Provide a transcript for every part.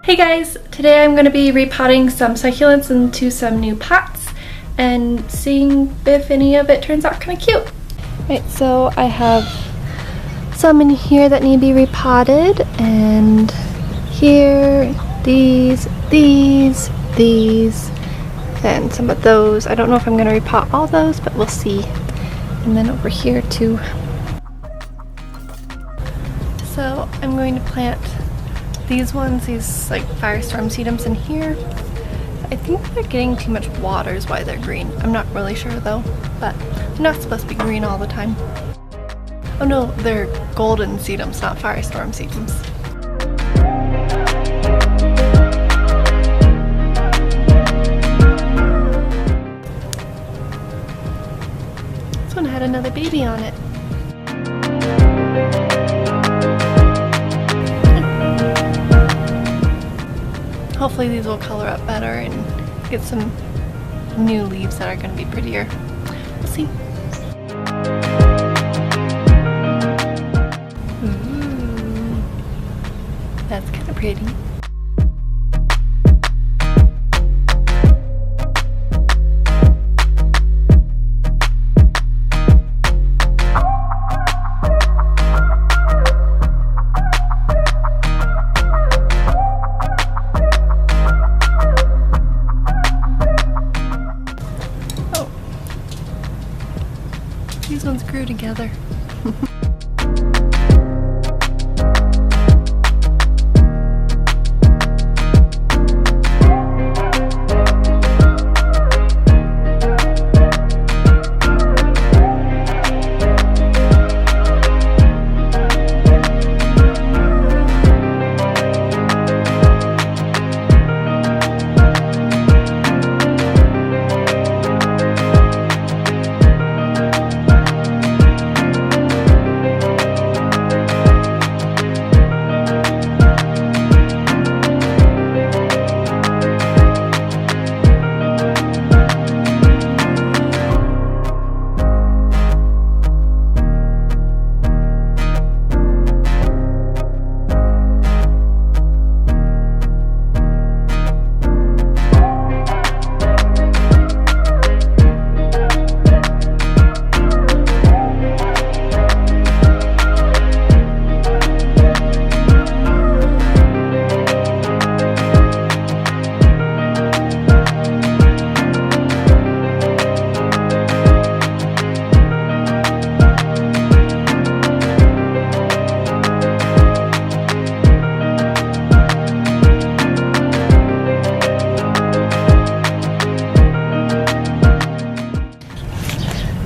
Hey guys, today I'm going to be repotting some succulents into some new pots and seeing if any of it turns out kind of cute. Right, so I have some in here that need to be repotted, and here, these, and some of those. I don't know if I'm going to repot all those, but we'll see. And then over here too. So I'm going to plant these ones, these like firestorm sedums in here. I think they're getting too much water is why they're green. I'm not really sure though, but they're not supposed to be green all the time. Oh no, they're golden sedums, not firestorm sedums. This one had another baby on it. Hopefully these will color up better and get some new leaves that are going to be prettier. We'll see. Ooh, that's kind of pretty. These ones grew together.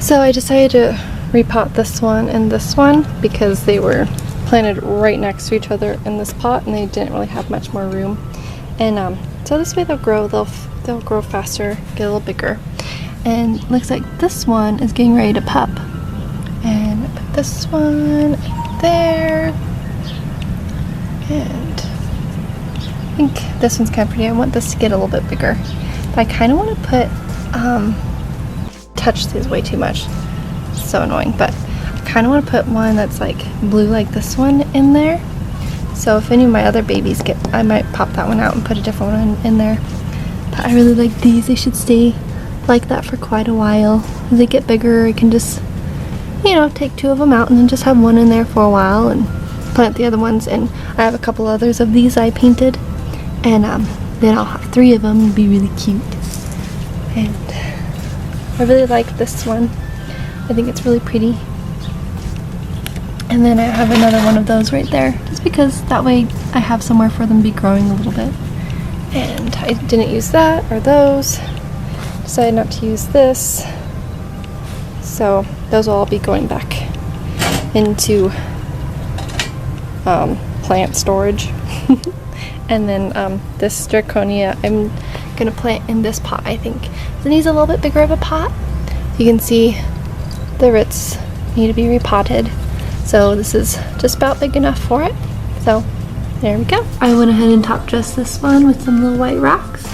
So I decided to repot this one and this one because they were planted right next to each other in this pot and they didn't really have much more room. And so this way they'll grow faster, get a little bigger. And looks like this one is getting ready to pup. And I put this one right there. And I think this one's kind of pretty. I want this to get a little bit bigger. But I kind of want to put touch these way too much. It's so annoying, but I kind of want to put one that's like blue like this one in there. So if any of my other babies get, I might pop that one out and put a different one in there. But I really like these. They should stay like that for quite a while. As they get bigger, I can just, you know, take two of them out and then just have one in there for a while and plant the other ones. And I have a couple others of these I painted, and then I'll have three of them and be really cute. And I really like this one. I think it's really pretty. And then I have another one of those right there, just because that way I have somewhere for them to be growing a little bit. And I didn't use that or those. Decided not to use this. So those will all be going back into plant storage. And then this zirconia I'm gonna plant in this pot, I think. It needs a little bit bigger of a pot. You can see the roots need to be repotted. So this is just about big enough for it. So there we go. I went ahead and top dressed this one with some little white rocks.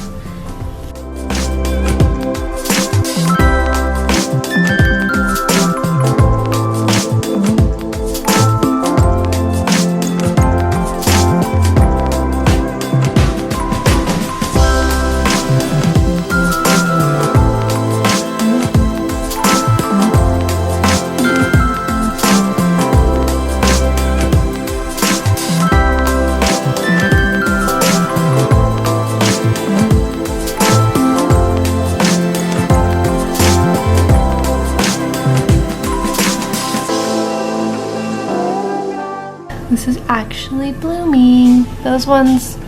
this is actually blooming. Those ones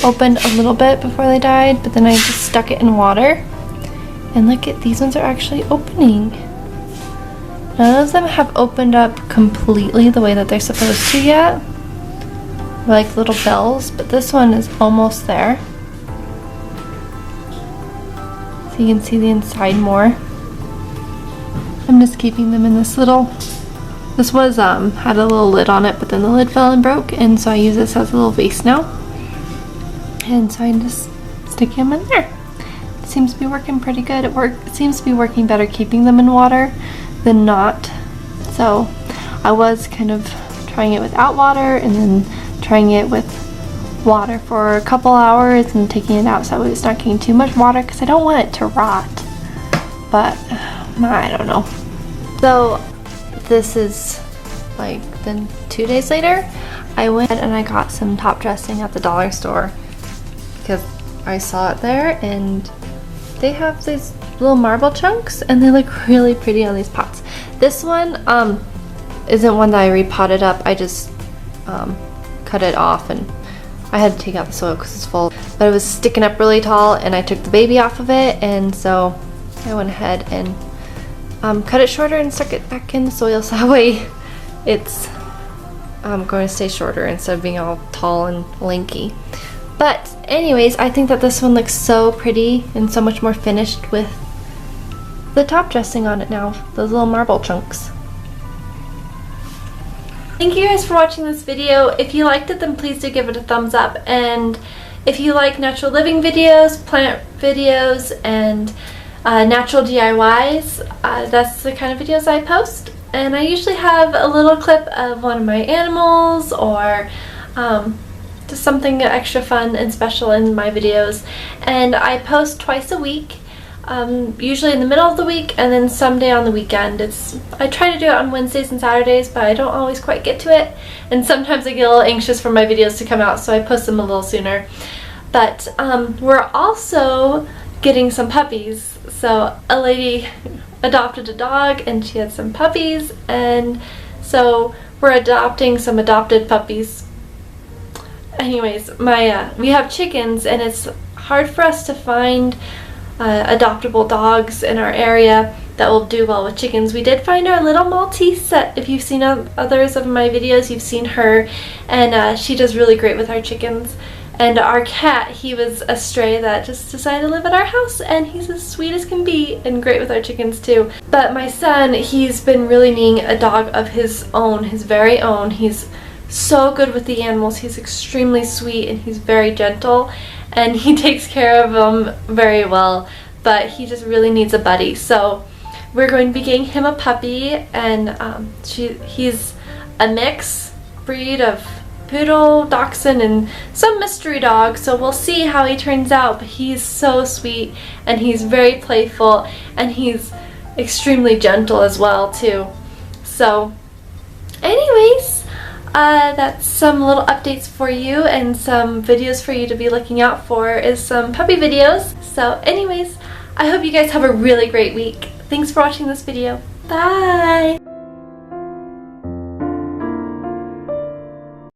opened a little bit before they died, but then I just stuck it in water. And look at, these ones are actually opening. None of them have opened up completely the way that they're supposed to yet. They're like little bells, but this one is almost there. So you can see the inside more. I'm just keeping them in this little, this was had a little lid on it, but then the lid fell and broke, and so I use this as a little vase now. And so I'm just sticking them in there. It seems to be working pretty good. It seems to be working better keeping them in water than not. So I was kind of trying it without water and then trying it with water for a couple hours and taking it out so it's not getting too much water because I don't want it to rot. But I don't know. So this is like then 2 days later, I went and I got some top dressing at the dollar store because I saw it there, and they have these little marble chunks and they look really pretty on these pots. This one isn't one that I repotted up. I just cut it off and I had to take out the soil because it's full, but it was sticking up really tall and I took the baby off of it, and so I went ahead and cut it shorter and stuck it back in the soil so that way it's going to stay shorter instead of being all tall and lanky. But anyways, I think that this one looks so pretty and so much more finished with the top dressing on it now, those little marble chunks. Thank you guys for watching this video. If you liked it, then please do give it a thumbs up, and if you like natural living videos, plant videos, and natural DIYs, that's the kind of videos I post. And I usually have a little clip of one of my animals or just something extra fun and special in my videos, and I post twice a week, usually in the middle of the week and then someday on the weekend. I try to do it on Wednesdays and Saturdays, but I don't always quite get to it, and sometimes I get a little anxious for my videos to come out, so I post them a little sooner. But we're also getting some puppies. So a lady adopted a dog and she had some puppies, and so we're adopting some adopted puppies. Anyways, we have chickens, and it's hard for us to find adoptable dogs in our area that will do well with chickens. We did find our little Maltese that, if you've seen others of my videos, you've seen her, and she does really great with our chickens. And our cat, he was a stray that just decided to live at our house, and he's as sweet as can be and great with our chickens too. But my son, he's been really needing a dog of his own, his very own. He's so good with the animals. He's extremely sweet and he's very gentle, and he takes care of them very well, but he just really needs a buddy. So we're going to be getting him a puppy, and he's a mix breed of poodle, dachshund, and some mystery dog, so we'll see how he turns out. But he's so sweet and he's very playful and he's extremely gentle as well too. So anyways, that's some little updates for you, and some videos for you to be looking out for is some puppy videos. So anyways, I hope you guys have a really great week. Thanks for watching this video. Bye!